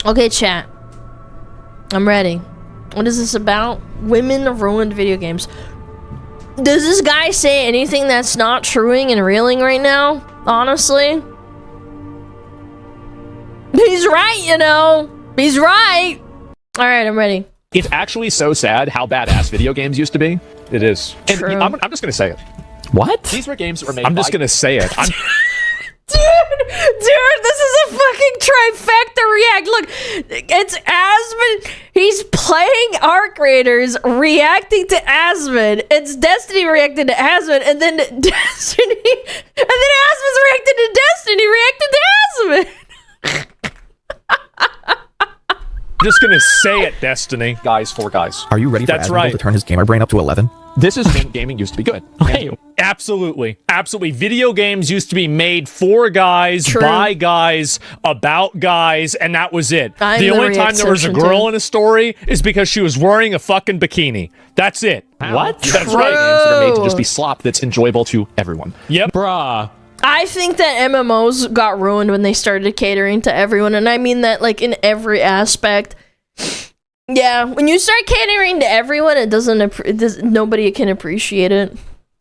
Okay, chat. I'm ready. What is this about? Women ruined video games. Does this guy say anything that's not truing and reeling right now? Honestly? He's right, you know. He's right. Alright, I'm ready. It's actually so sad how badass video games used to be. It is. True. And I'm just gonna say it. What? These were games that were made I'm just gonna say it. Dude, this is a fucking trifecta react. Look, it's Asmon. He's playing Arc Raiders, reacting to Asmon. It's Destiny reacting to Asmon, and then Destiny, and then Asmon's reacting to Destiny, reacting to Asmon. Just gonna say it, Destiny. Guys, four guys. Are you ready for Asmongold to turn his gamer brain up to 11? This is when gaming used to be good. Okay. Absolutely. Absolutely. Video games used to be made for guys, by guys, about guys, and that was it. The only time there was a girl in a story is because she was wearing a fucking bikini. That's it. What? That's right. Games that are made to just be slop that's enjoyable to everyone. Yep. Bruh. I think that MMOs got ruined when they started catering to everyone, and I mean that like in every aspect. Yeah, when you start catering to everyone, it doesn't. Nobody can appreciate it.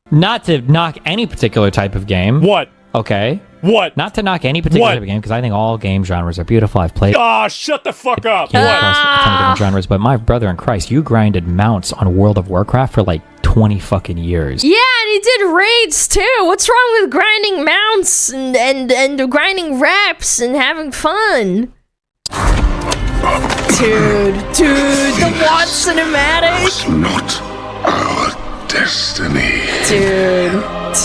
Not to knock any particular type of game. What? Okay. What? Not to knock any particular type of game, because I think all game genres are beautiful. I've played. Ah, shut the fuck up. Across a ton of different genres, but my brother in Christ, you grinded mounts on World of Warcraft for like 20 fucking years. Yeah, and he did raids too. What's wrong with grinding mounts and grinding reps and having fun? Dude, the WoD cinematic. It's not our destiny.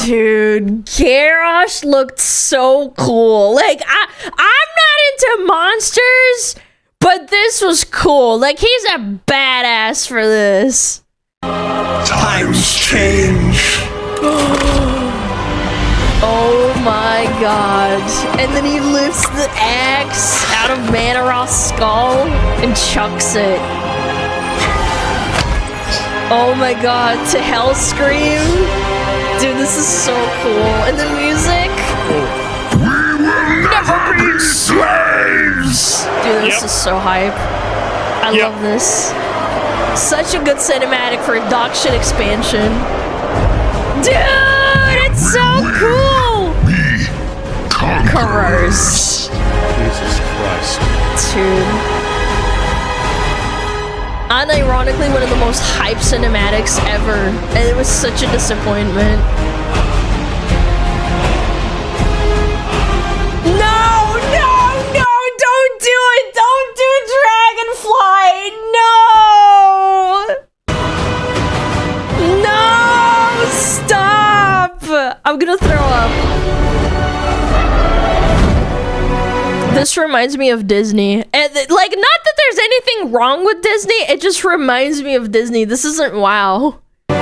Dude, Garrosh looked so cool. Like, I'm not into monsters, but this was cool. Like, he's a badass for this. Times change. Oh my god. And then he lifts the axe out of Manaroth's skull and chucks it. Oh my god, to Hellscream. Dude, this is so cool. And the music. We will never be slaves. Dude, this is so hype. I love this. Such a good cinematic for a dog shit expansion. Dude, it's so cool. Be conquerors. Jesus Christ. Dude. Unironically, one of the most hype cinematics ever. And it was such a disappointment. No, don't do it. Don't do Dragonfly. No, stop. I'm gonna throw up. This reminds me of Disney. And like, not that there's anything wrong with Disney, it just reminds me of Disney. This isn't WoW. I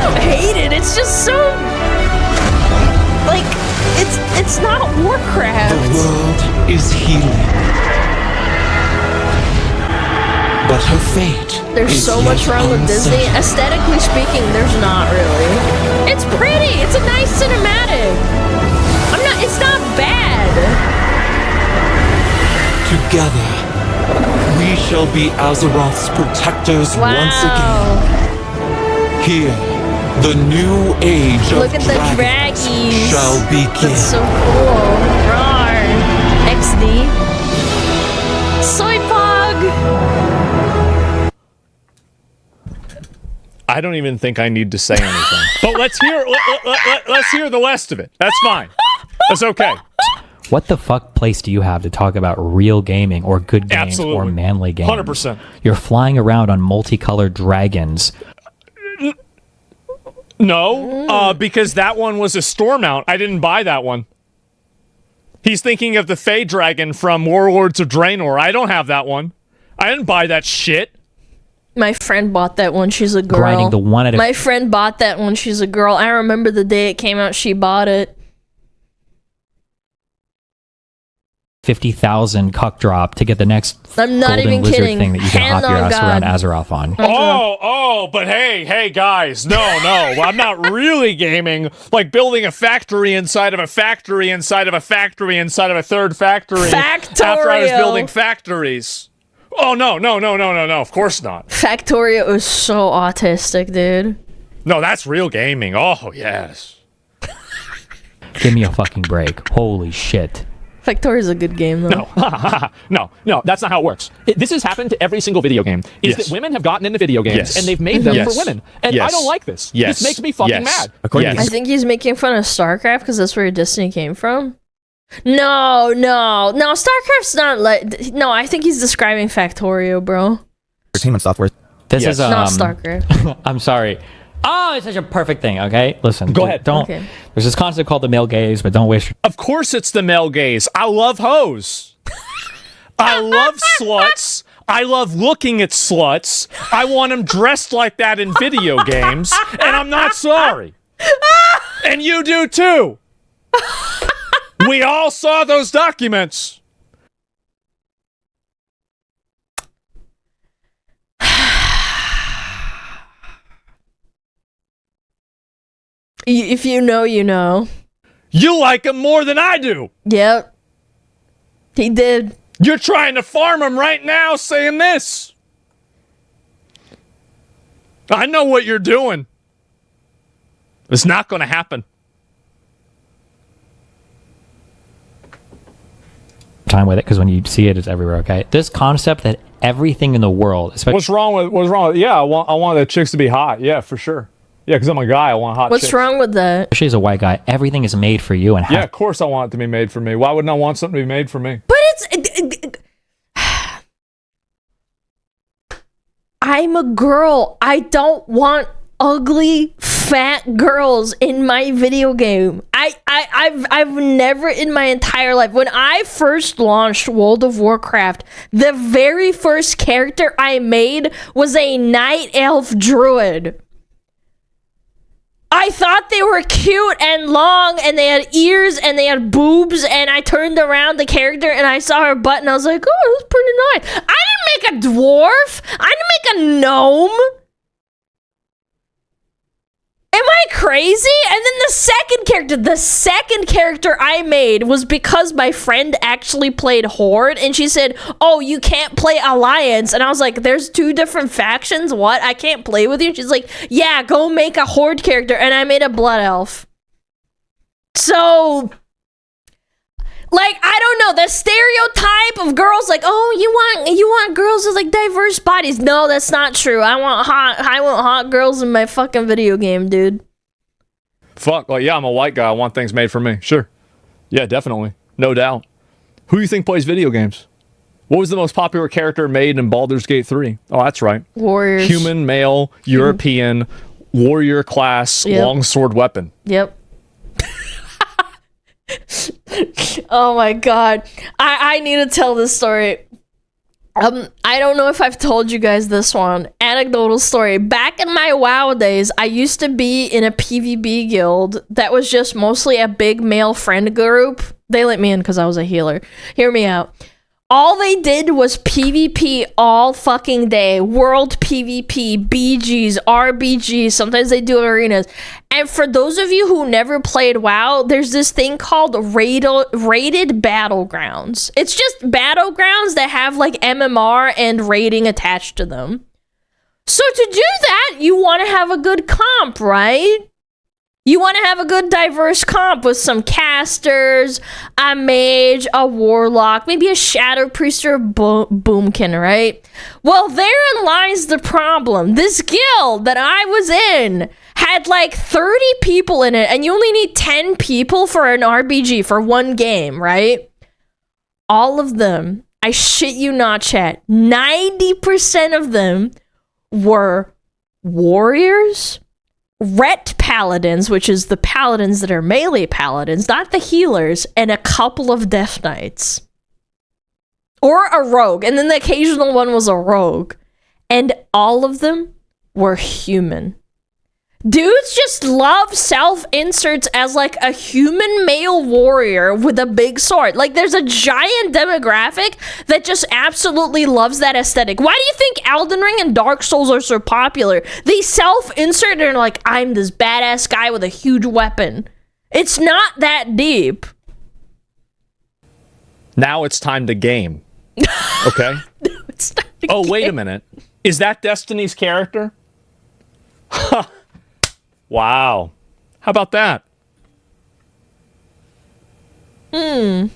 don't hate it. It's just so like it's not Warcraft. The world is healing. But her fate There's so much wrong with Disney. Aesthetically speaking, there's not really. It's pretty. It's a nice cinematic. It's not bad. Together, we shall be Azeroth's protectors once again. Here, the new age Look of at the draggies. shall begin. That's so cool. Rawr. XD. Soy Pog. I don't even think I need to say anything. But let's hear the rest of it. That's fine. That's okay. What the fuck place do you have to talk about real gaming or good games or manly games? 100%. You're flying around on multicolored dragons. No, because that one was a storm mount. I didn't buy that one. He's thinking of the Fey Dragon from Warlords of Draenor. I don't have that one. I didn't buy that shit. My friend bought that one. She's a girl. Grinding the one at a My friend bought that one. She's a girl. I remember the day it came out. She bought it. 50,000 cuck drop to get the next I'm not golden even lizard kidding. thing that you can hop your ass around Azeroth on. But hey, guys, no, I'm not really gaming. Like building a factory inside of a factory inside of a factory inside of a third factory. After I was building factories. Oh, no, of course not. Factorio is so autistic, dude. No, that's real gaming. Oh, yes. Give me a fucking break. Holy shit. Factorio is a good game, though. No, that's not how it works. This has happened to every single video game. That women have gotten into video games and they've made them for women. And I don't like this. This makes me fucking mad. I think he's making fun of StarCraft because that's where Destiny came from. No, StarCraft's not like... No, I think he's describing Factorio, bro. Entertainment software. This is not StarCraft. I'm sorry. Oh, it's such a perfect thing, okay? Listen. Go ahead. Don't. Okay. There's this concept called the male gaze, but don't waste... Of course it's the male gaze. I love hoes. I love sluts. I love looking at sluts. I want them dressed like that in video games, and I'm not sorry. And you do too. We all saw those documents. If you know, you know. You like him more than I do. Yep. He did. You're trying to farm him right now saying this. I know what you're doing. It's not going to happen. Time with it, because when you see it, it's everywhere, okay? This concept that everything in the world... What's wrong with... Yeah, I want the chicks to be hot. Yeah, for sure. Yeah, because I'm a guy. I want hot chicks. What's wrong with that? Especially as a white guy, everything is made for you. And yeah, of course I want it to be made for me. Why wouldn't I want something to be made for me? But it's... I'm a girl. I don't want ugly, fat girls in my video game. I've never in my entire life... When I first launched World of Warcraft, the very first character I made was a night elf druid. I thought they were cute and long, and they had ears, and they had boobs, and I turned around the character, and I saw her butt, and I was like, oh, that's pretty nice. I didn't make a dwarf. I didn't make a gnome. Am I crazy? And then the second character I made was because my friend actually played Horde, and she said, oh, you can't play Alliance. And I was like, there's two different factions? What? I can't play with you? She's like, yeah, go make a Horde character. And I made a Blood Elf. So... Like, I don't know, the stereotype of girls, like, oh, you want girls with, like, diverse bodies. No, that's not true. I want hot girls in my fucking video game, dude. Fuck, like, yeah, I'm a white guy. I want things made for me. Sure. Yeah, definitely. No doubt. Who do you think plays video games? What was the most popular character made in Baldur's Gate 3? Oh, that's right. Warriors. Human, male, European, warrior class, longsword weapon. Yep. Oh my god. I need to tell this story. I don't know if I've told you guys this one. Anecdotal story. Back in my WoW days, I used to be in a PvP guild that was just mostly a big male friend group. They let me in because I was a healer. Hear me out. All they did was PvP all fucking day. World PvP, BGs, RBGs. Sometimes they do arenas. And for those of you who never played WoW, there's this thing called rated battlegrounds. It's just battlegrounds that have like MMR and rating attached to them. So to do that, you want to have a good comp, right? You want to have a good diverse comp with some casters, a mage, a warlock, maybe a shadow priest or a boomkin, right? Well, therein lies the problem. This guild that I was in had like 30 people in it, and you only need 10 people for an RBG for one game, right? All of them, I shit you not, chat, 90% of them were warriors, Ret paladins, which is the paladins that are melee paladins, not the healers, and a couple of death knights. Or a rogue, and then the occasional one was a rogue. And all of them were human. Dudes just love self-inserts as like a human male warrior with a big sword. Like there's a giant demographic that just absolutely loves that aesthetic. Why do you think Elden Ring and Dark Souls are so popular? They self-insert and are like, I'm this badass guy with a huge weapon. It's not that deep. Now it's time to game. Okay? It's time to oh, game. Wait a minute. Is that Destiny's character? Huh. Wow. How about that? To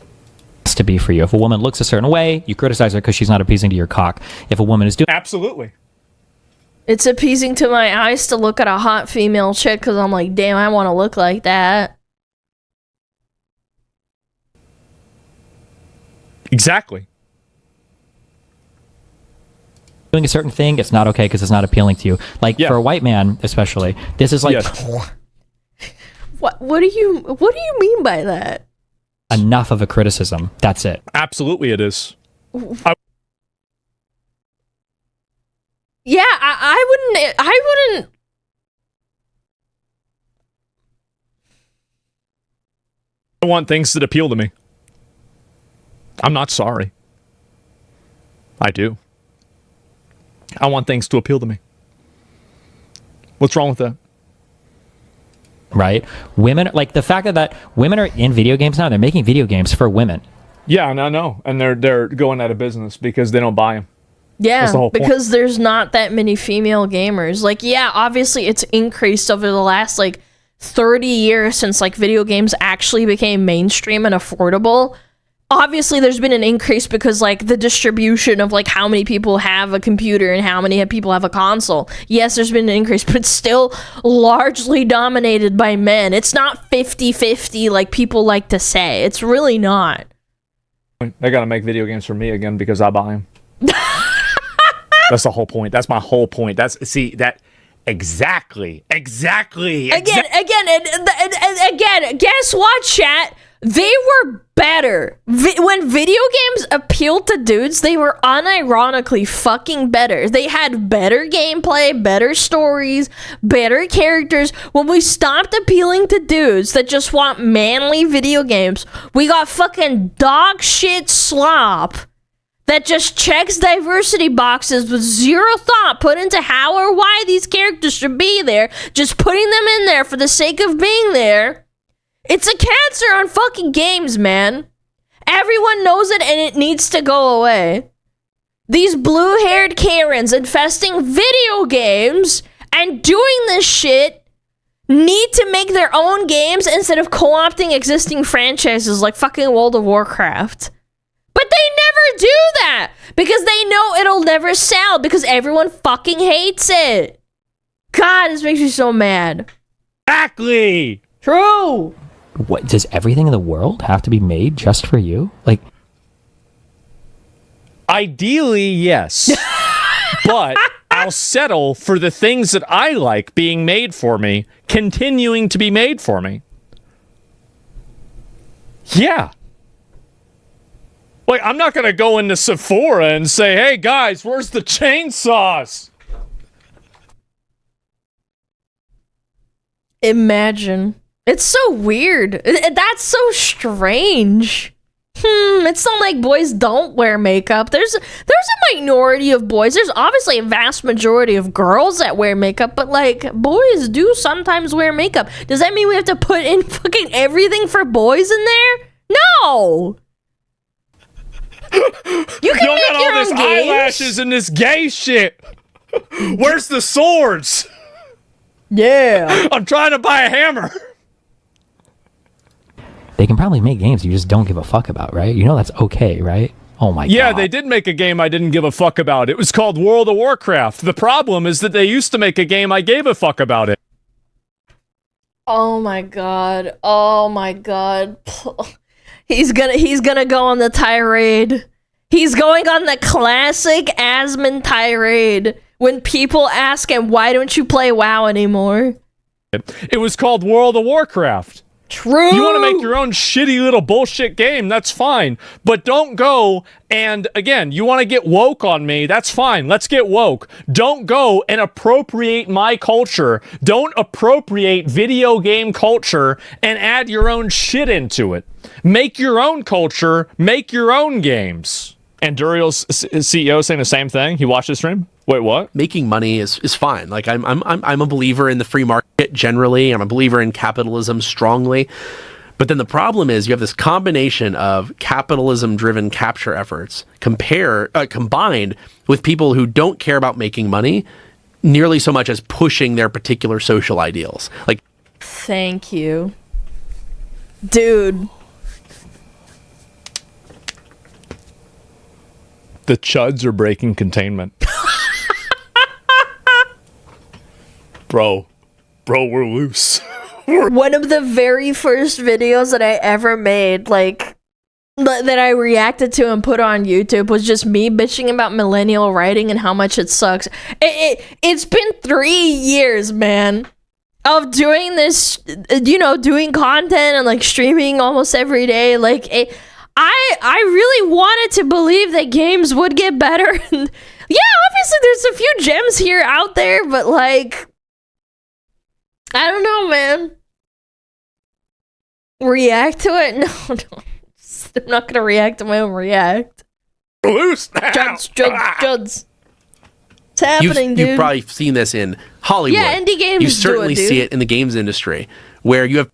be for you. If a woman looks a certain way, you criticize her because she's not appeasing to your cock. If a woman is doing... Absolutely. It's appeasing to my eyes to look at a hot female chick because I'm like, damn, I want to look like that. Exactly. Doing a certain thing, it's not okay because it's not appealing to you. Like for a white man, especially, this is like What do you mean by that? Enough of a criticism. That's it. Absolutely, it is. Yeah, I wouldn't. I want things that appeal to me. I'm not sorry. I do. I want things to appeal to me. What's wrong with that? Right? Women, like the fact that women are in video games now, they're making video games for women. Yeah, no. And they're going out of business because they don't buy them. Yeah, because there's not that many female gamers. Like, yeah, obviously it's increased over the last, like, 30 years since, like, video games actually became mainstream and affordable. Obviously, there's been an increase because, like, the distribution of, like, how many people have a computer and how many people have a console. Yes, there's been an increase, but it's still largely dominated by men. It's not 50-50 like people like to say. It's really not. They gotta make video games for me again because I buy them. That's the whole point. That's my whole point. Exactly. Again, guess what, chat? They were better. When video games appealed to dudes, they were unironically fucking better. They had better gameplay, better stories, better characters. When we stopped appealing to dudes that just want manly video games, we got fucking dog shit slop that just checks diversity boxes with zero thought put into how or why these characters should be there, just putting them in there for the sake of being there. It's a cancer on fucking games, man. Everyone knows it and it needs to go away. These blue-haired Karens infesting video games and doing this shit need to make their own games instead of co-opting existing franchises like fucking World of Warcraft. But they never do that because they know it'll never sell because everyone fucking hates it. God, this makes me so mad. Exactly. True. What, does everything in the world have to be made just for you? Like, ideally, yes. But I'll settle for the things that I like being made for me, continuing to be made for me. Yeah. Like, I'm not going to go into Sephora and say, hey, guys, where's the chainsaws? Imagine. It's so weird. That's so strange. It's not like boys don't wear makeup. There's a minority of boys. There's obviously a vast majority of girls that wear makeup, but like boys do sometimes wear makeup. Does that mean we have to put in fucking everything for boys in there? No. You can Y'all make got your all own this games. eyelashes and this gay shit. Where's the swords? Yeah. I'm trying to buy a hammer. they can probably make games you just don't give a fuck about, right? You know that's okay, right? Oh my god. Yeah, they did make a game I didn't give a fuck about. It was called World of Warcraft. The problem is that they used to make a game I gave a fuck about it. Oh my god. Oh my god. He's gonna go on the tirade. He's going on the classic Asmon tirade when people ask him, why don't you play WoW anymore? It was called World of Warcraft. True. You want to make your own shitty little bullshit game, that's fine. But don't go and, again, you want to get woke on me, that's fine. Let's get woke. Don't go and appropriate my culture. Don't appropriate video game culture and add your own shit into it. Make your own culture, make your own games. And Duriel's CEO saying the same thing. He watched the stream. Wait, what? Making money is fine. Like I'm a believer in the free market generally. I'm a believer in capitalism strongly. But then the problem is you have this combination of capitalism-driven capture efforts combined with people who don't care about making money nearly so much as pushing their particular social ideals. Like, thank you, dude. The chuds are breaking containment. Bro, we're loose. One of the very first videos that I ever made, like, that I reacted to and put on YouTube was just me bitching about millennial writing and how much it sucks. It's been 3 years, man, of doing this, doing content and, like, streaming almost every day. Like, I really wanted to believe that games would get better. Yeah, obviously there's a few gems here out there, but, like, I don't know, man. React to it? No. I'm not gonna react to my own react. Loose now. Juds. It's happening, dude. You've probably seen this in Hollywood. Yeah, indie games. You certainly see it in the games industry, where you have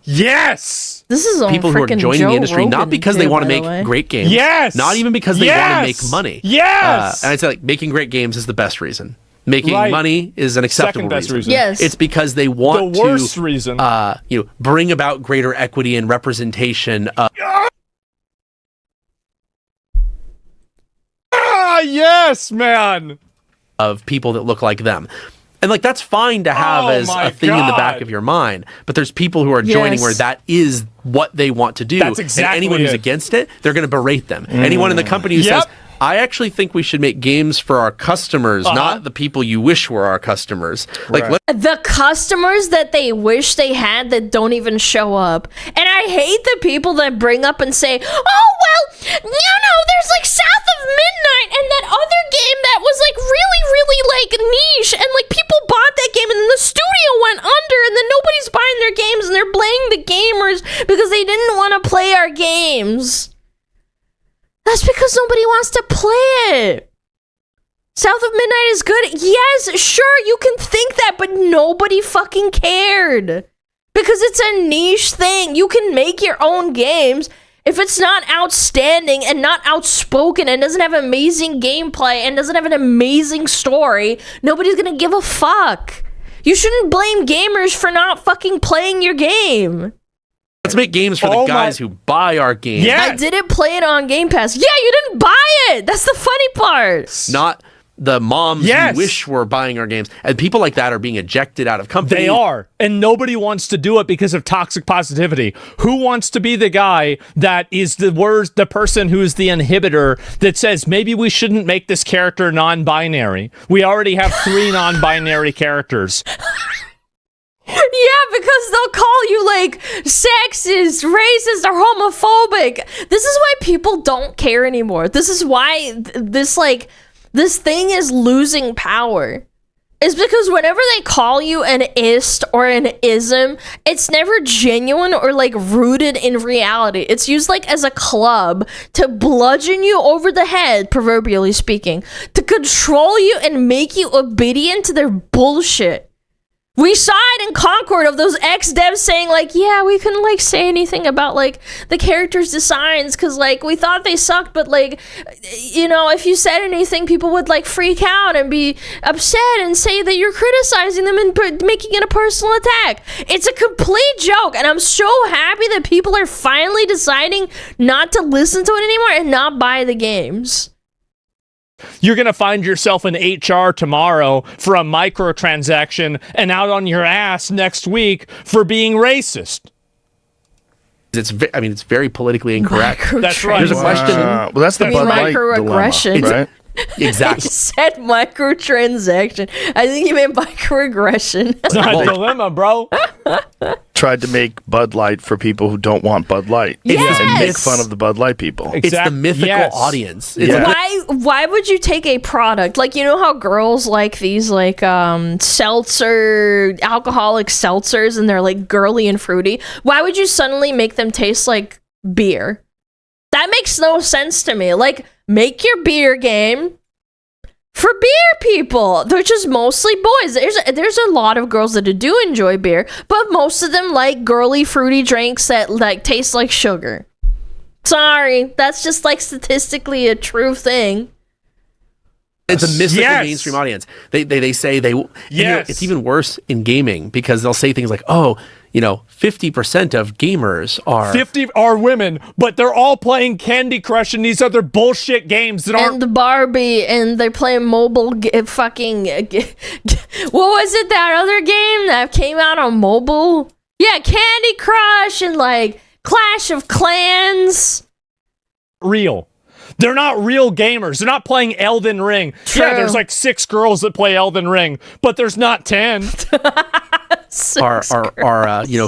yes! This is people who are joining the industry not because they want to make great games. Yes! Not even because they want to make money. Yes! And I'd say, like, making great games is the best reason. Making money is an acceptable Second best reason. Yes. It's because they want the worst reason. Bring about greater equity and representation. Yes, man! Of people that look like them. And, like, that's fine to have as a thing in the back of your mind. But there's people who are joining where that is what they want to do. That's exactly and anyone who's against it, they're going to berate them. Anyone in the company who says, I actually think we should make games for our customers, not the people you wish were our customers. Like, the customers that they wish they had that don't even show up. And I hate the people that bring up and say, oh, well, there's, like, South of Midnight and that other game that was, like, really, really, like, niche. And, like, people bought that game and then the studio went under and then nobody's buying their games and they're blaming the gamers because they didn't want to play our games. That's because nobody wants to play it. South of Midnight is good. Yes, sure, you can think that, but nobody fucking cared. Because it's a niche thing. You can make your own games. If it's not outstanding and not outspoken and doesn't have amazing gameplay and doesn't have an amazing story, nobody's gonna give a fuck. You shouldn't blame gamers for not fucking playing your game. Let's make games for the guys who buy our games. Yeah. I didn't play it on Game Pass. Yeah, you didn't buy it. That's the funny part. Not the moms who wish were buying our games. And people like that are being ejected out of companies. They are. And nobody wants to do it because of toxic positivity. Who wants to be the guy that is the person who is the inhibitor that says, maybe we shouldn't make this character non-binary? We already have 3 non-binary characters. Yeah, because they'll call you, like, sexist, racist, or homophobic. This is why people don't care anymore. This is why this thing is losing power. It's because whenever they call you an ist or an ism, it's never genuine or, like, rooted in reality. It's used, like, as a club to bludgeon you over the head, proverbially speaking, to control you and make you obedient to their bullshit. We saw it in Concord of those ex-devs saying, like, yeah, we couldn't, like, say anything about, like, the characters' designs because, like, we thought they sucked, but, like, if you said anything, people would, like, freak out and be upset and say that you're criticizing them and making it a personal attack. It's a complete joke, and I'm so happy that people are finally deciding not to listen to it anymore and not buy the games. You're going to find yourself in HR tomorrow for a microtransaction and out on your ass next week for being racist. It's very politically incorrect. That's right. There's a question. Well, that's the Bud Light microaggression, dilemma, right? Exactly. He said microtransaction. I think he meant microaggression. It's not a dilemma, bro. tried to make Bud Light for people who don't want Bud Light. Yes! And make fun of the Bud Light people. It's the mythical audience. It's Why would you take a product like, you know how girls like these like seltzer, alcoholic seltzers, and they're like girly and fruity? Why would you suddenly make them taste like beer? That makes no sense to me. Like, make your beer game for beer people, which is mostly boys. There's a lot of girls that do enjoy beer, but most of them like girly fruity drinks that like taste like sugar. Sorry, that's just like statistically a true thing. It's a mystical mainstream audience. They say they. Yes. It's even worse in gaming because they'll say things like, "Oh, 50% of gamers are 50 are women, but they're all playing Candy Crush and these other bullshit games that aren't." And Barbie, and they're playing mobile fucking. What was it? That other game that came out on mobile? Yeah, Candy Crush and like Clash of Clans. Real. They're not real gamers. They're not playing Elden Ring. True. Yeah, there's like 6 girls that play Elden Ring, but there's not 10. are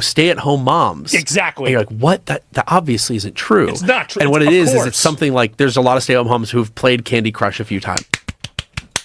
stay-at-home moms. Exactly. And you're like, what? That obviously isn't true. It's not true. And what it is it's something like there's a lot of stay-at-home moms who've played Candy Crush a few times.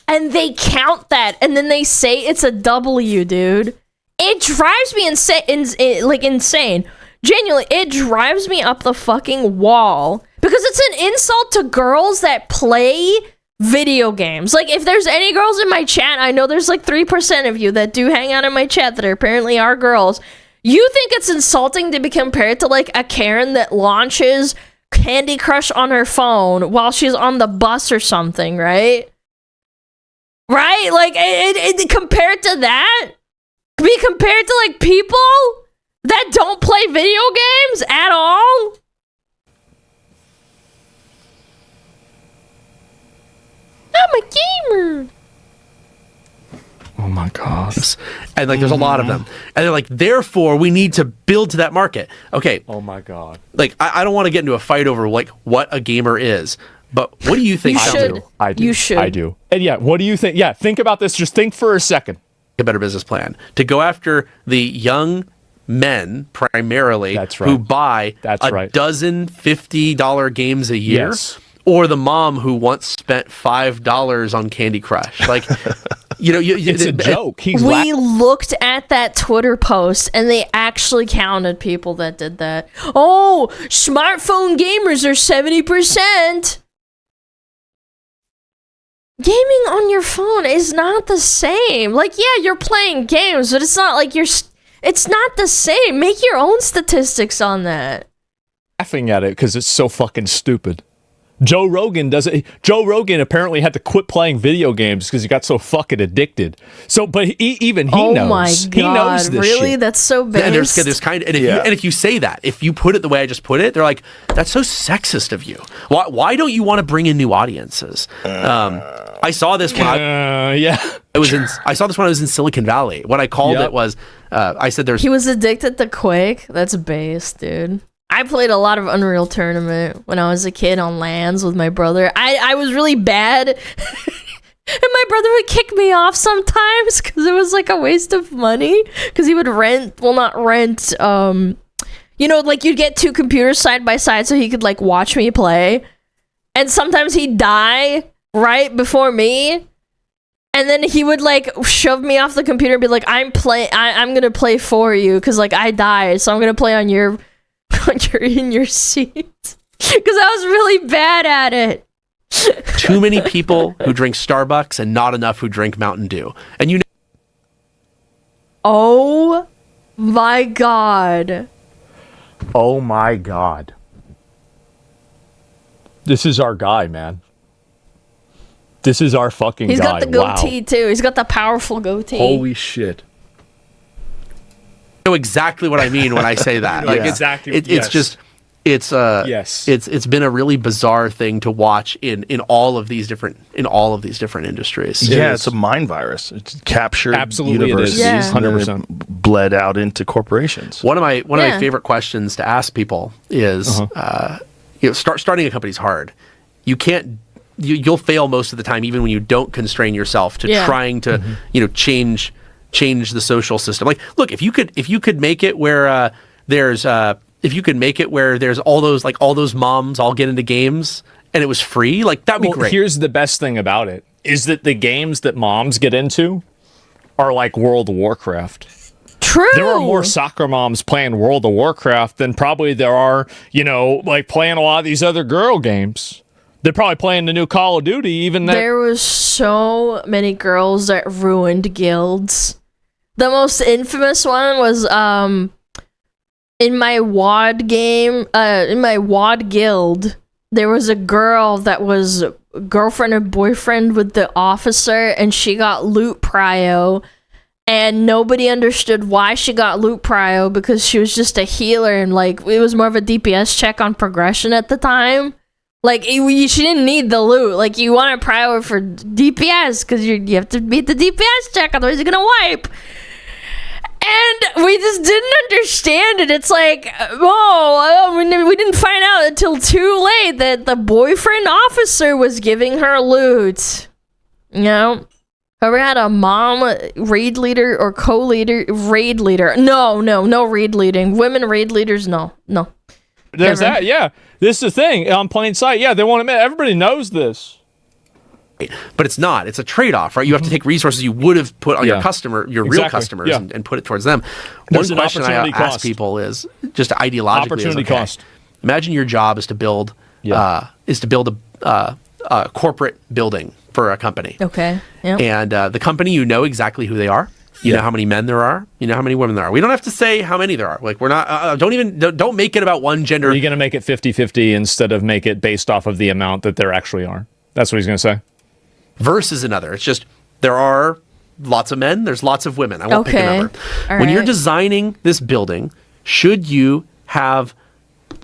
And they count that, and then they say it's a W, dude. It drives me insane. Genuinely, it drives me up the fucking wall because it's an insult to girls that play video games. Like, if there's any girls in my chat, I know there's like 3% of you that do hang out in my chat that apparently are girls. You think it's insulting to be compared to like a Karen that launches Candy Crush on her phone while she's on the bus or something, right? Right? Like, it compared to that? Be compared to like people that don't play video games at all? I'm a gamer. Oh my god. And like there's a lot of them. And they're like, therefore we need to build to that market. Okay. Oh my god. Like I don't want to get into a fight over like what a gamer is. But what do you think? I do. You should. I do. And yeah, what do you think? Yeah, think about this. Just think for a second. A better business plan to go after the young men primarily who buy a dozen $50 games a year, or the mom who once spent $5 on Candy Crush. Like, it's a joke. We looked at that Twitter post and they actually counted people that did that. Oh, smartphone gamers are 70%. Gaming on your phone is not the same. Like, yeah, you're playing games, but it's not like it's not the same. Make your own statistics on that. Laughing at it because it's so fucking stupid. Joe Rogan does it. Joe Rogan apparently had to quit playing video games because he got so fucking addicted. So, but even he knows. Oh my god! He knows this really? shit. That's so bad. And there's kind of, and if you say that, if you put it the way I just put it, they're like, that's so sexist of you. Why don't you want to bring in new audiences? I saw this when I saw this when I was in Silicon Valley. What I called it was, I said he was addicted to Quake. That's base, dude. I played a lot of Unreal Tournament when I was a kid on LANs with my brother. I was really bad. And my brother would kick me off sometimes because it was like a waste of money. Because he would not rent, like you'd get 2 computers side by side so he could like watch me play. And sometimes he'd die right before me. And then he would like shove me off the computer and be like, I'm going to play for you because like I died. So I'm going to play on your in your seat because I was really bad at it. Too many people who drink Starbucks and not enough who drink Mountain Dew. And oh my god. Oh my god. This is our guy, man. This is our fucking guy. He's got the goatee too. He's got the powerful goatee. Holy shit. Know exactly what I mean when I say that. Like exactly. It's been a really bizarre thing to watch in all of these different industries. Yeah, it's a mind virus. It's captured universities, it is. 100% bled out into corporations. One of my favorite questions to ask people is, starting a company is hard. You can't. You'll fail most of the time, even when you don't constrain yourself to trying to change change the social system. Like, look, if you could make it where there's all those moms all get into games and it was free, like that'd be great. Here's the best thing about it is that the games that moms get into are like World of Warcraft. True. There are more soccer moms playing World of Warcraft than probably there are, like playing a lot of these other girl games. They're probably playing the new Call of Duty, even that. There was so many girls that ruined guilds. The most infamous one was in my WoD game, in my WoD guild, there was a girl that was girlfriend and boyfriend with the officer, and she got loot prio, and nobody understood why she got loot prio because she was just a healer, and like it was more of a DPS check on progression at the time. Like, she didn't need the loot. Like, you want to prio for DPS because you have to beat the DPS check, otherwise you're gonna wipe. And we just didn't understand it. It's like, we didn't find out until too late that the boyfriend officer was giving her loot. Whoever had a mom raid leader or co-leader, raid leader. No raid leading. Women raid leaders, no. There's Never. that, yeah. This is the thing on plain sight. Yeah, they won't admit. Everybody knows this. But it's not. It's a trade-off, right? You have to take resources you would have put on your real customers, and put it towards them. There's One question I ask people is just ideologically. Opportunity cost. Imagine your job is to build a corporate building for a company. Okay. Yep. And the company, you know exactly who they are. You know how many men there are. You know how many women there are. We don't have to say how many there are. Like, we're not. Don't make it about one gender. Are you going to make it 50-50 instead of make it based off of the amount that there actually are? That's what he's going to say. Versus another. It's just there are lots of men. There's lots of women. I won't pick a number. When you're designing this building, should you have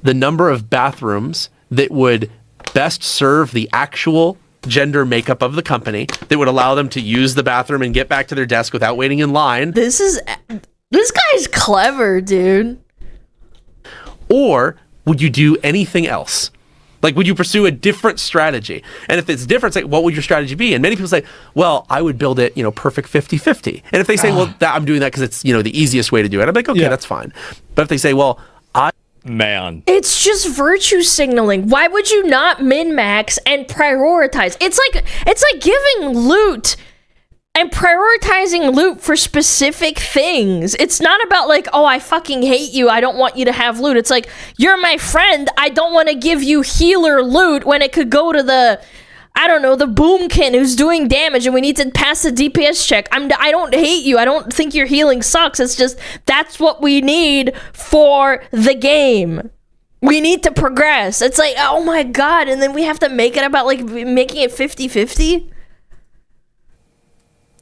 the number of bathrooms that would best serve the actual gender makeup of the company, that would allow them to use the bathroom and get back to their desk without waiting in line? This guy's clever, dude. Or would you do anything else? Like, would you pursue a different strategy? And if it's different, it's like, what would your strategy be? And many people say, well, I would build it, perfect 50-50. And if they say, well, I'm doing that because it's, the easiest way to do it, I'm like, okay, that's fine. But if they say, well, it's just virtue signaling. Why would you not min-max and prioritize? It's like giving loot and prioritizing loot for specific things. It's not about like, oh, I fucking hate you, I don't want you to have loot. It's like, you're my friend, I don't want to give you healer loot when it could go to the boomkin who's doing damage and we need to pass the DPS check. I don't hate you. I don't think your healing sucks. It's just, that's what we need for the game. We need to progress. It's like, oh my God. And then we have to make it about like making it 50-50.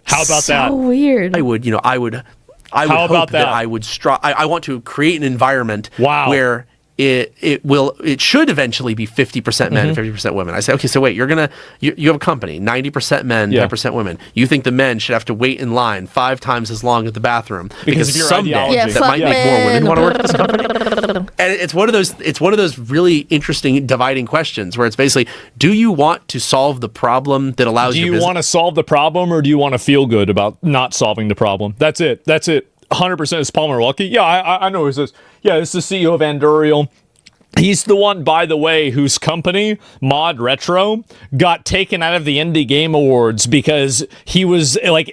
How about that? So weird. I would hope that I would I want to create an environment where it should eventually be 50% men and 50% women. I say, okay, so wait, you have a company, 90% men, 10% women. You think the men should have to wait in line 5 times as long at the bathroom because someday that might make more women want to work at this company. And it's one of those really interesting dividing questions where it's basically, do you want to solve the problem that allows you? Do you want to solve the problem, or do you want to feel good about not solving the problem? That's it. 100% is Palmer Lucky. Yeah, I know who this is. Yeah, this is the CEO of Andurial. He's the one, by the way, whose company, Mod Retro, got taken out of the Indie Game Awards because he was like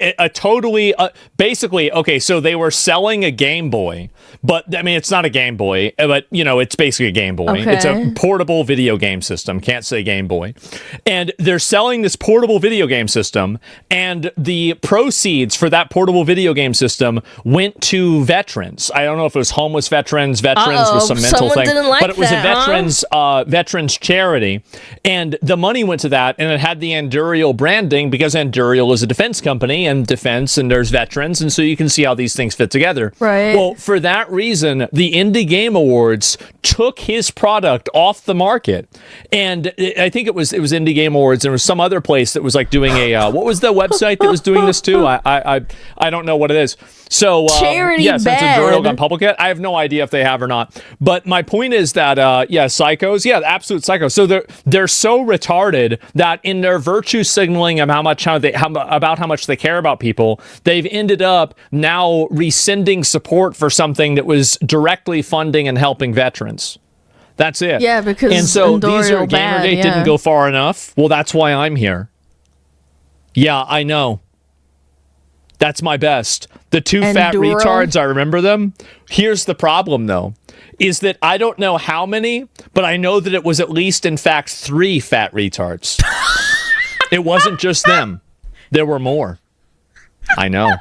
basically, okay, so they were selling a Game Boy, but I mean, it's not a Game Boy, but it's basically a Game Boy. Okay. It's a portable video game system. Can't say Game Boy. And they're selling this portable video game system, and the proceeds for that portable video game system went to veterans. I don't know if it was homeless veterans with some mental thing, but it was a veterans charity, and the money went to that, and it had the Andurial branding because Andurial is a defense company, and there's veterans, and so you can see how these things fit together. Right. Well, for that reason, the Indie Game Awards took his product off the market, and I think it was Indie Game Awards. There was some other place that was like doing a what was the website that was doing this too? I don't know what it is. So charity yes, since Andurial gone public yet, I have no idea if they have or not. But my point is that psychos. Yeah, absolute psychos. So they're so retarded that in their virtue signaling of how much they care about people, they've ended up now rescinding support for something that was directly funding and helping veterans. That's it. Yeah, because and so these are Gamergate didn't go far enough. Well, that's why I'm here. Yeah, I know. That's my best. The two fat retards, I remember them. Here's the problem, though, is that I don't know how many, but I know that it was at least, in fact, 3 fat retards. It wasn't just them. There were more. I know.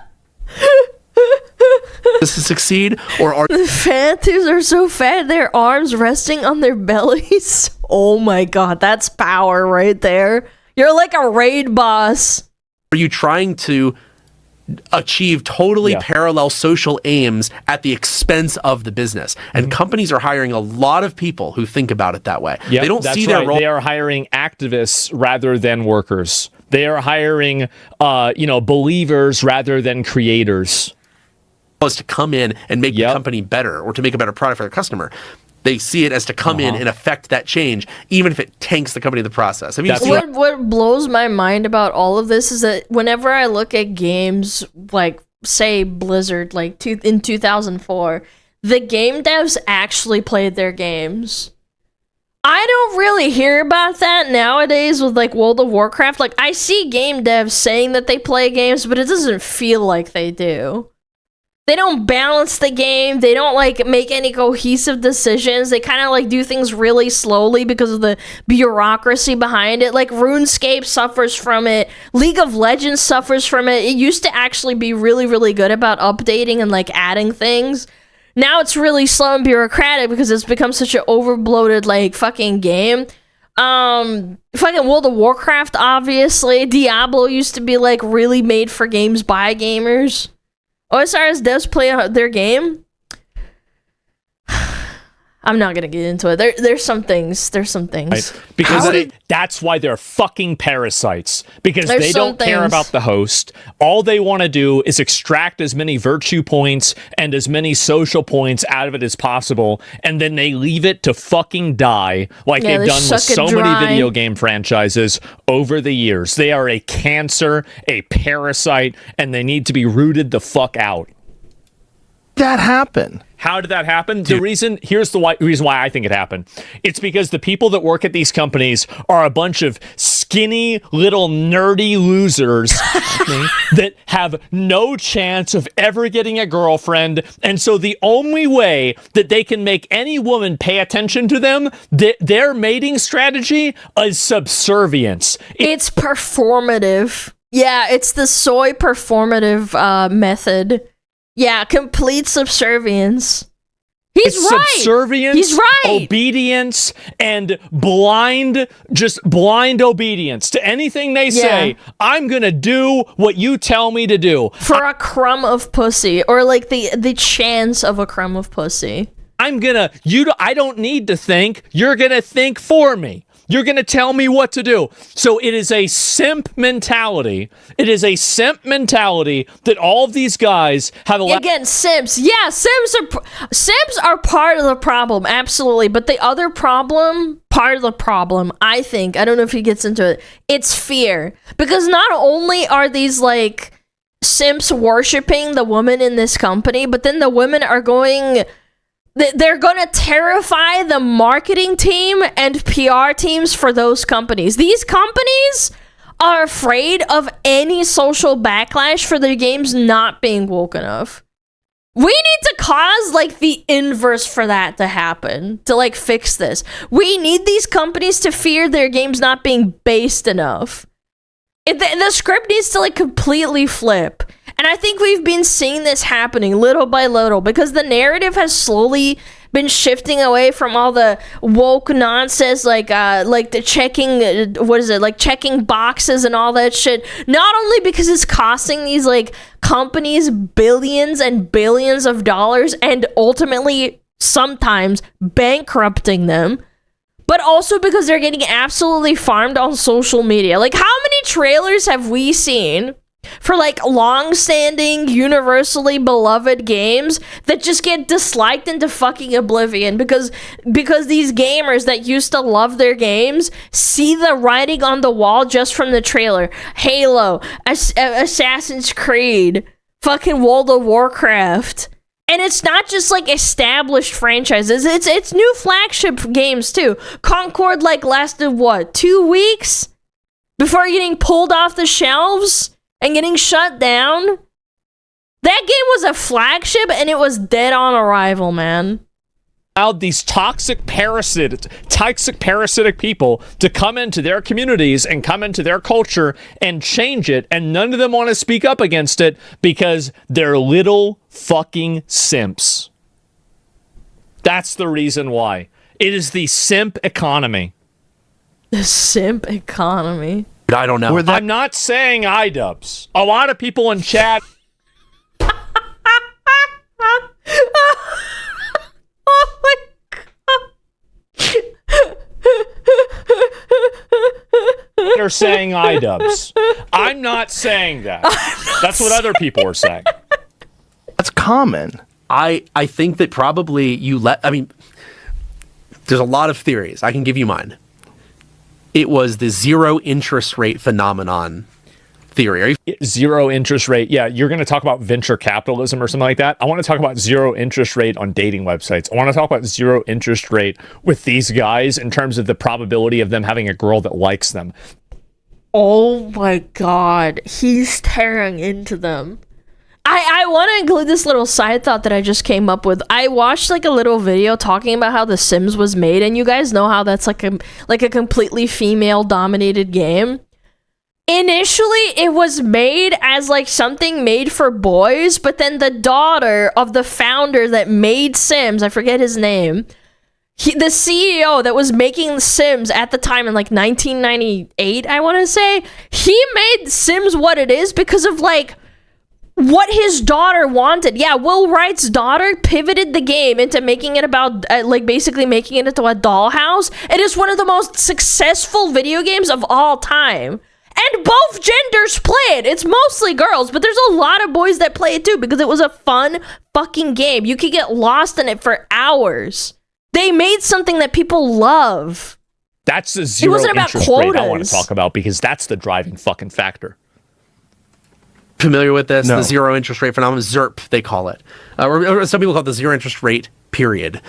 To succeed, or are the Phantoms are so fat, their arms resting on their bellies? Oh my god, that's power right there. You're like a raid boss. Are you trying to achieve totally parallel social aims at the expense of the business? And companies are hiring a lot of people who think about it that way. They don't see their role. They are hiring activists rather than workers. They are hiring believers rather than creators. As to come in and make the company better, or to make a better product for their customer. They see it as to come in and affect that change, even if it tanks the company in the process. I mean, what blows my mind about all of this is that whenever I look at games like, say, Blizzard, like in 2004, the game devs actually played their games. I don't really hear about that nowadays with like World of Warcraft. Like, I see game devs saying that they play games, but it doesn't feel like they do. They don't balance the game. They don't like make any cohesive decisions. They kind of like do things really slowly because of the bureaucracy behind it. Like RuneScape suffers from it. League of Legends suffers from it. It used to actually be really, really good about updating and like adding things. Now it's really slow and bureaucratic because it's become such an overbloated like fucking game. Fucking World of Warcraft, obviously. Diablo used to be like really made for games by gamers. OSRS does play their game. I'm not gonna get into it. There's some things. Right. Because that's why they're fucking parasites. Because they don't care about the host. All they want to do is extract as many virtue points and as many social points out of it as possible, and then they leave it to fucking die, like they've done with so many video game franchises over the years. They are a cancer, a parasite, and they need to be rooted the fuck out. That happened. How did that happen? Here's the reason why I think it happened. It's because the people that work at these companies are a bunch of skinny little nerdy losers that have no chance of ever getting a girlfriend. And so the only way that they can make any woman pay attention to them, their mating strategy is subservience. It's performative. Yeah, it's the soy performative method. Yeah, complete subservience. It's right. Subservience, he's right. Obedience, and blind obedience to anything they say. I'm gonna do what you tell me to do. For a crumb of pussy, or like the chance of a crumb of pussy. I don't need to think. You're gonna think for me. You're going to tell me what to do. So it is a simp mentality. It is a simp mentality that all of these guys have allowed. Again, simps. Yeah, simps are part of the problem, absolutely. But the other part of the problem, I think, I don't know if he gets into it, it's fear. Because not only are these, like, simps worshiping the woman in this company, but then the women are going... They're going to terrify the marketing team and PR teams for those companies. These companies are afraid of any social backlash for their games not being woke enough. We need to cause, like, the inverse for that to happen, to, like, fix this. We need these companies to fear their games not being based enough. The script needs to, like, completely flip. And I think we've been seeing this happening little by little because the narrative has slowly been shifting away from all the woke nonsense, like the checking boxes and all that shit. Not only because it's costing these like companies billions and billions of dollars and ultimately sometimes bankrupting them, but also because they're getting absolutely farmed on social media. Like, how many trailers have we seen for like long-standing, universally beloved games that just get disliked into fucking oblivion because these gamers that used to love their games see the writing on the wall just from the trailer. Halo, Assassin's Creed, fucking World of Warcraft. And it's not just like established franchises, it's new flagship games too. Concord like lasted what, 2 weeks before getting pulled off the shelves and getting shut down? That game was a flagship and it was dead on arrival, man. Allowed these toxic parasitic people to come into their communities and come into their culture and change it, and none of them want to speak up against it because they're little fucking simps. That's the reason why. It is the simp economy. The simp economy? I don't know. I'm not saying iDubbbz. A lot of people in chat... Oh my God. They're saying iDubbbz. I'm not saying that. That's what other people are saying. That's common. I think that probably there's a lot of theories. I can give you mine. It was the zero interest rate phenomenon theory. Zero interest rate. Yeah, you're going to talk about venture capitalism or something like that. I want to talk about zero interest rate on dating websites. I want to talk about zero interest rate with these guys in terms of the probability of them having a girl that likes them. Oh my God, he's tearing into them. I want to include this little side thought that I just came up with. I watched like a little video talking about how The Sims was made, and you guys know how that's like a completely female dominated game. Initially, it was made as like something made for boys, but then the daughter of the founder that made Sims, I forget his name, the CEO that was making Sims at the time in like 1998, I want to say, he made Sims what it is because of like what his daughter wanted. Yeah, Will Wright's daughter pivoted the game into making it about basically making it into a dollhouse. It is one of the most successful video games of all time. And both genders play it. It's mostly girls, but there's a lot of boys that play it too because it was a fun fucking game. You could get lost in it for hours. They made something that people love. That's the zero interest rate I want to talk about because that's the driving fucking factor. Familiar with this? No. The zero interest rate phenomenon, ZIRP, they call it. Or some people call it the zero interest rate period.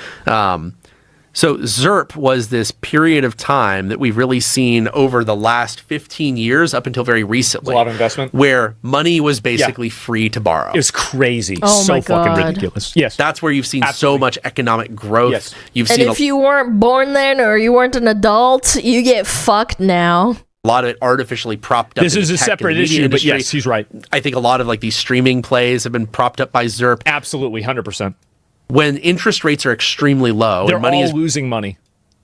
So ZIRP was this period of time that we've really seen over the last 15 years up until very recently. A lot of investment. Where money was basically free to borrow. It was crazy. Oh so my God. fucking ridiculous. Yes. That's where you've seen so much economic growth. Yes. You've and seen if you weren't born then or you weren't an adult, you get fucked now. a lot of it artificially propped up. This is a separate issue, but yes, he's right. I think a lot of like these streaming plays have been propped up by ZIRP. Absolutely, 100%. When interest rates are extremely low, they're and money all is losing money.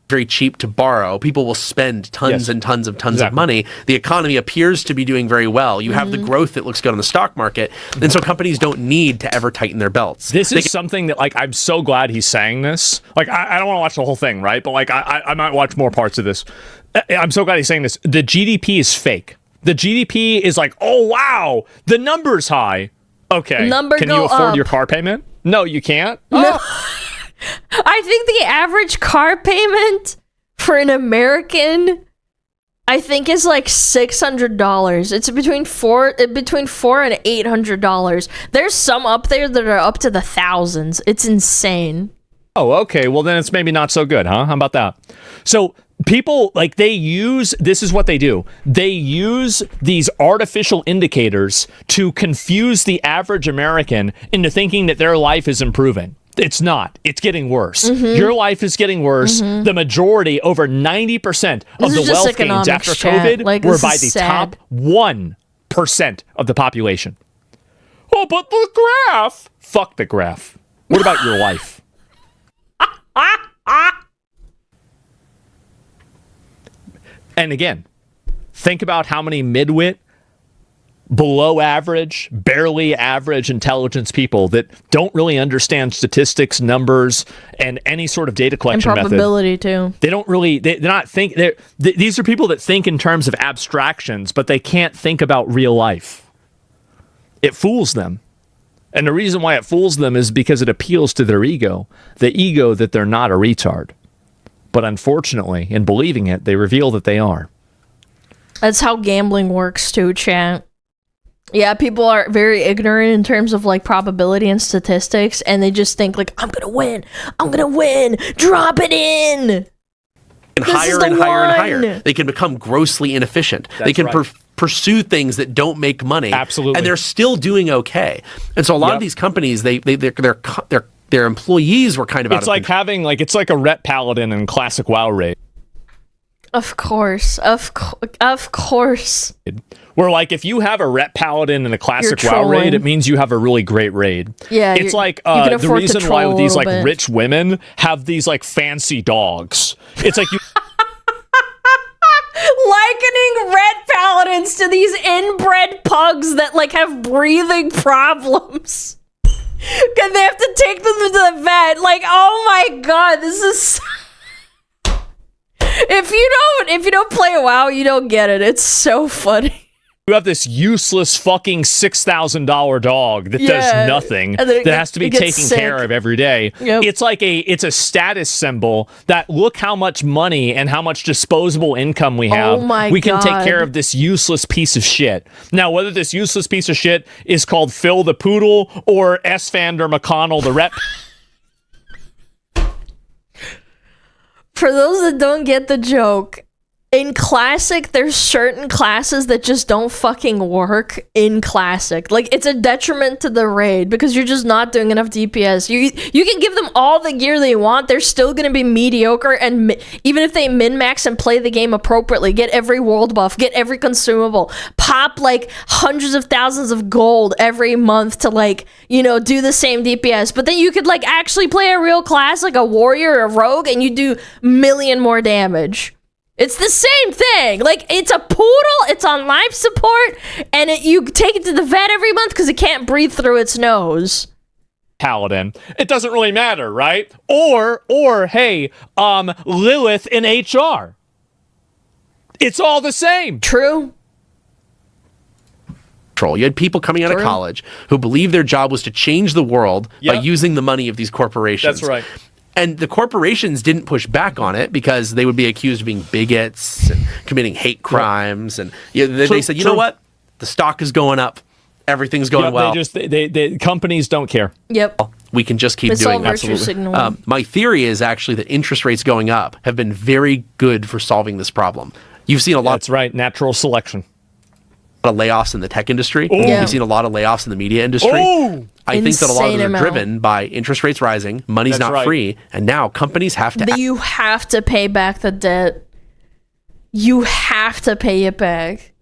Very cheap to borrow. People will spend tons and tons of money. The economy appears to be doing very well. You have the growth that looks good on the stock market, and so companies don't need to ever tighten their belts. This is something that, like, I'm so glad he's saying this. Like, I don't want to watch the whole thing, right? But like, I might watch more parts of this. I'm so glad he's saying this. The GDP is fake. The GDP is like, oh wow, the number's high. Okay, can you afford your car payment? No, you can't. No. I think the average car payment for an American, I think, is like $600. It's between $400 and $800. There's some up there that are up to the thousands. It's insane. Oh, okay. Well, then it's maybe not so good, huh? How about that? So people, like, this is what they do. They use these artificial indicators to confuse the average American into thinking that their life is improving. It's not. It's getting worse. Your life is getting worse. The majority, over 90% of the wealth gains after COVID were by the top 1% of the population. Oh, but the graph. Fuck the graph. What about your life? And again, think about how many midwit, below average, barely average intelligence people that don't really understand statistics, numbers, and any sort of data collection method. And probability too. They don't really, they're not think, these are people that think in terms of abstractions, but they can't think about real life. it fools them. And the reason why it fools them is because it appeals to their ego, the ego that they're not a retard. But unfortunately, in believing it, they reveal that they are. That's how gambling works too, chat. Yeah, people are very ignorant in terms of like probability and statistics, and they just think like, I'm gonna win, drop it in. And higher and higher and higher. They can become grossly inefficient. They can pursue things that don't make money. Absolutely. And they're still doing okay. And so a lot of these companies, their employees were kind of it's like having it's like a ret paladin in classic WoW raid. Of course. Where like if you have a ret paladin in a classic WoW raid, it means you have a really great raid. Yeah, it's like the reason why these like rich women have these like fancy dogs. It's like you likening red paladins to these inbred pugs that like have breathing problems. Cause they have to take them to the vet. Like, oh my god, this is if you don't play WoW, you don't get it. It's so funny. You have this useless fucking $6,000 dog that does nothing, that has to be taken care of every day. Yep. It's a status symbol that look how much money and how much disposable income we have. Oh my we can God. take care of this useless piece of shit. Now, whether this useless piece of shit is called Phil the Poodle or Esfander McConnell the Rep. For those that don't get the joke, in Classic, there's certain classes that just don't fucking work in Classic. Like, it's a detriment to the raid because you're just not doing enough DPS. You can give them all the gear they want, they're still gonna be mediocre, and even if they min-max and play the game appropriately, get every world buff, get every consumable, pop like hundreds of thousands of gold every month to like, you know, do the same DPS. But then you could like actually play a real class, like a warrior or a rogue, and you do million more damage. It's the same thing. Like, it's a poodle, it's on life support, and you take it to the vet every month because it can't breathe through its nose. Paladin. It doesn't really matter, right? Or hey, Lilith in HR. It's all the same. True. You had people coming out of college who believed their job was to change the world by using the money of these corporations. That's right. And the corporations didn't push back on it because they would be accused of being bigots and committing hate crimes. And they said, you know what? The stock is going up. Everything's going well. They companies don't care. Yep. We can just keep doing that. My theory is actually that interest rates going up have been very good for solving this problem. You've seen a lot. That's right. Natural selection. Of layoffs in the tech industry. Yeah. You've seen a lot of layoffs in the media industry. I think that a lot of them are driven by interest rates rising, money's not free, and now companies have to... You have to pay back the debt. You have to pay it back.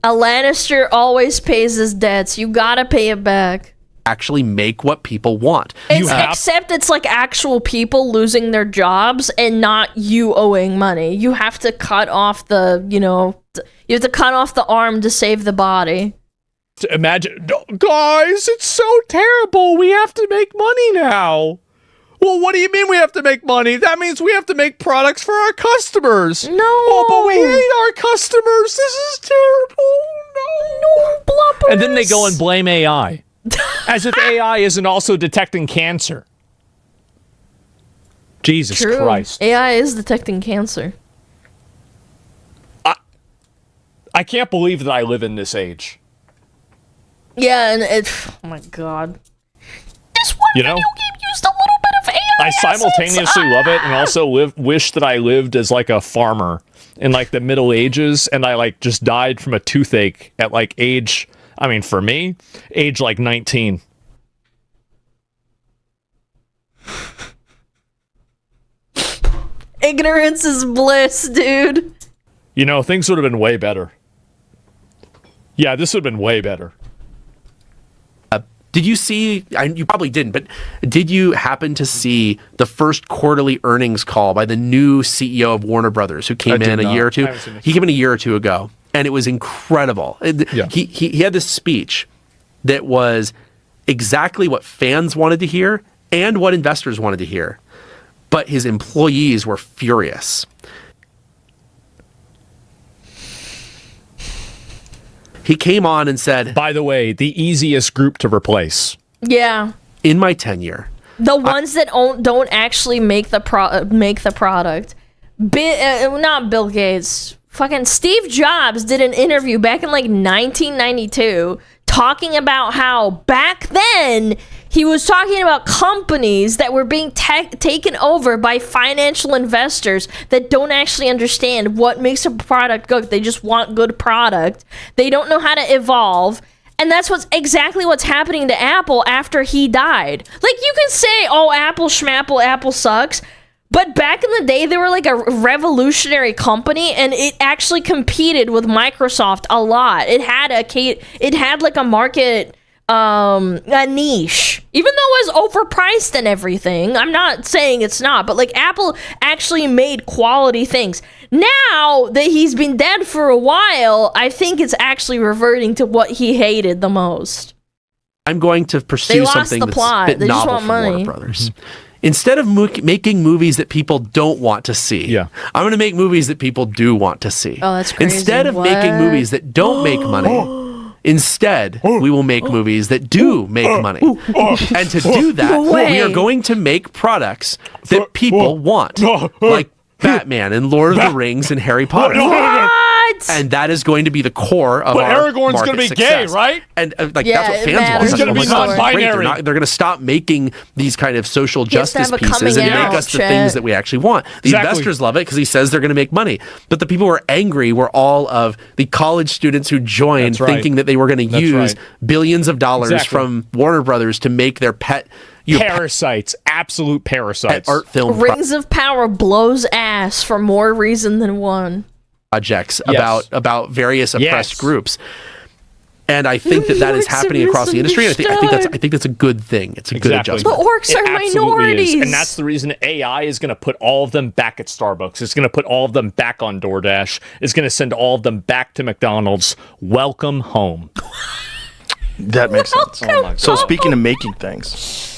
A Lannister always pays his debts. You gotta pay it back. Actually make what people want. Except it's like actual people losing their jobs and not you owing money. You have to cut off the, you have to cut off the arm to save the body. Imagine, guys, it's so terrible. We have to make money now. Well, what do you mean we have to make money? That means we have to make products for our customers. No. Oh, but we hate our customers. This is terrible. No, blubbers. And then they go and blame AI. As if AI isn't also detecting cancer. Jesus Christ. AI is detecting cancer. I can't believe that I live in this age. Yeah, and oh my god. This one video game used a little bit of AI. I simultaneously love it and also wish that I lived as like a farmer in like the Middle Ages and I like just died from a toothache at like age, I mean for me, age like 19. Ignorance is bliss, dude. You know, things would have been way better. Yeah, this would have been way better. Did you see, you probably didn't, but did you happen to see the first quarterly earnings call by the new CEO of Warner Brothers who came in a year or two? He came in a year or two ago, and it was incredible. He had this speech that was exactly what fans wanted to hear and what investors wanted to hear, but his employees were furious. He came on and said, by the way, the easiest group to replace. Yeah. In my tenure. The ones that don't actually make the product. Not Bill Gates. Fucking Steve Jobs did an interview back in like 1992 talking about how back then he was talking about companies that were being taken over by financial investors that don't actually understand what makes a product good. They just want good product. They don't know how to evolve. And that's exactly what's happening to Apple after he died. Like, you can say, oh, Apple schmapple, Apple sucks. But back in the day, they were like a revolutionary company, and it actually competed with Microsoft a lot. It had like a market, a niche, even though it was overpriced and everything. I'm not saying it's not, but like Apple actually made quality things. Now that he's been dead for a while, I think it's actually reverting to what he hated the most. I'm going to pursue something that's a bit novel for Warner Brothers. Instead of making movies that people don't want to see, I'm going to make movies that people do want to see. Oh, that's crazy. Instead of making movies that don't make money, instead, we will make movies that do make money. And to do that, we are going to make products that people want. Like Batman and Lord of the Rings and Harry Potter. And that is going to be the core of our Aragorn's going to be success. gay, right? And that's what fans want. He's going to be non-binary. They're going to stop making these kind of social justice pieces and make us the things that we actually want. The investors love it because he says they're going to make money. But the people who are angry were all of the college students who joined thinking that they were going to use billions of dollars from Warner Brothers to make their pet... Parasites, absolute parasites. Art film Rings of Power blows ass for more reason than one. Projects about various oppressed groups, and I think that is happening across the industry. And I think that's a good thing. It's a good adjustment. But orcs are minorities, and that's the reason AI is going to put all of them back at Starbucks. It's going to put all of them back on DoorDash. It's going to send all of them back to McDonald's. Welcome home. That makes sense. So speaking of making things.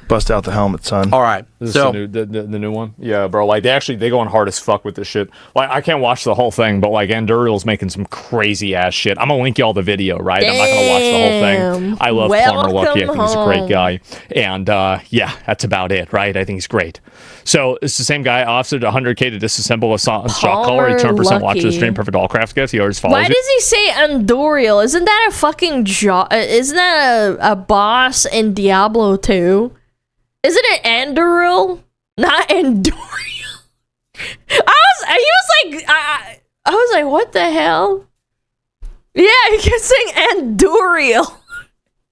Bust out the helmet, son. All right. So the new one? Yeah, bro. Like they going hard as fuck with this shit. Like I can't watch the whole thing, but like Anduriel's making some crazy ass shit. I'm gonna link y'all the video, right? Damn. I'm not gonna watch the whole thing. I love Plumber Lucky. I think he's a great guy. And that's about it, right? I think he's great. So it's the same guy offset 100K to disassemble a shock collar. He 10% watch the stream. Perfect all crafts gifts. He always follows. Why does he say Anduriel? Isn't that a fucking isn't that a boss in Diablo 2? Isn't it Anduril? Not Anduriel. I was like, what the hell? Yeah, he kept saying Anduriel.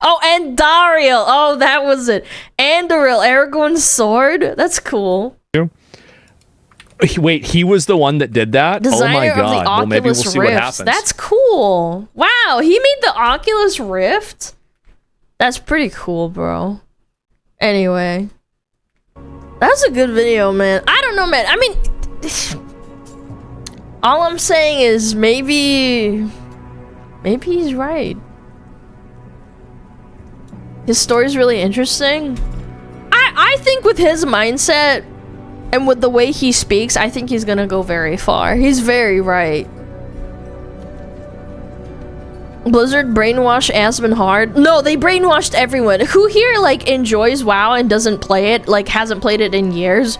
Oh, Andariel. Oh, that was it. Anduril, Aragorn's sword. That's cool. Wait, he was the one that did that? Designer oh my god. Of the well, maybe we'll see Rifts. what happens. That's cool. Wow, he made the Oculus Rift? That's pretty cool, bro. Anyway. That's a good video, man. I don't know, man. I mean, all I'm saying is maybe he's right. His story's really interesting. I think with his mindset and with the way he speaks, I think he's gonna go very far. He's very right. Blizzard brainwash Asmon hard? No, they brainwashed everyone. Who here, like, enjoys WoW and doesn't play it, like, hasn't played it in years,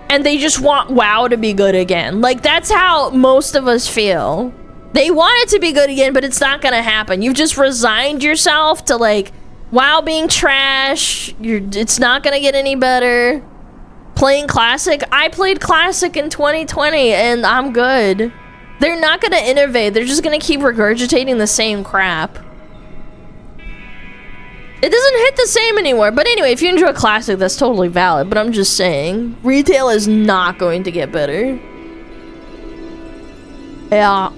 and they just want WoW to be good again? Like, that's how most of us feel. They want it to be good again, but it's not gonna happen. You've just resigned yourself to, like, WoW being trash. It's not gonna get any better. Playing Classic? I played Classic in 2020, and I'm good. They're not gonna innovate. They're just gonna keep regurgitating the same crap. It doesn't hit the same anymore. But anyway, if you enjoy Classic, that's totally valid. But I'm just saying, retail is not going to get better. Yeah.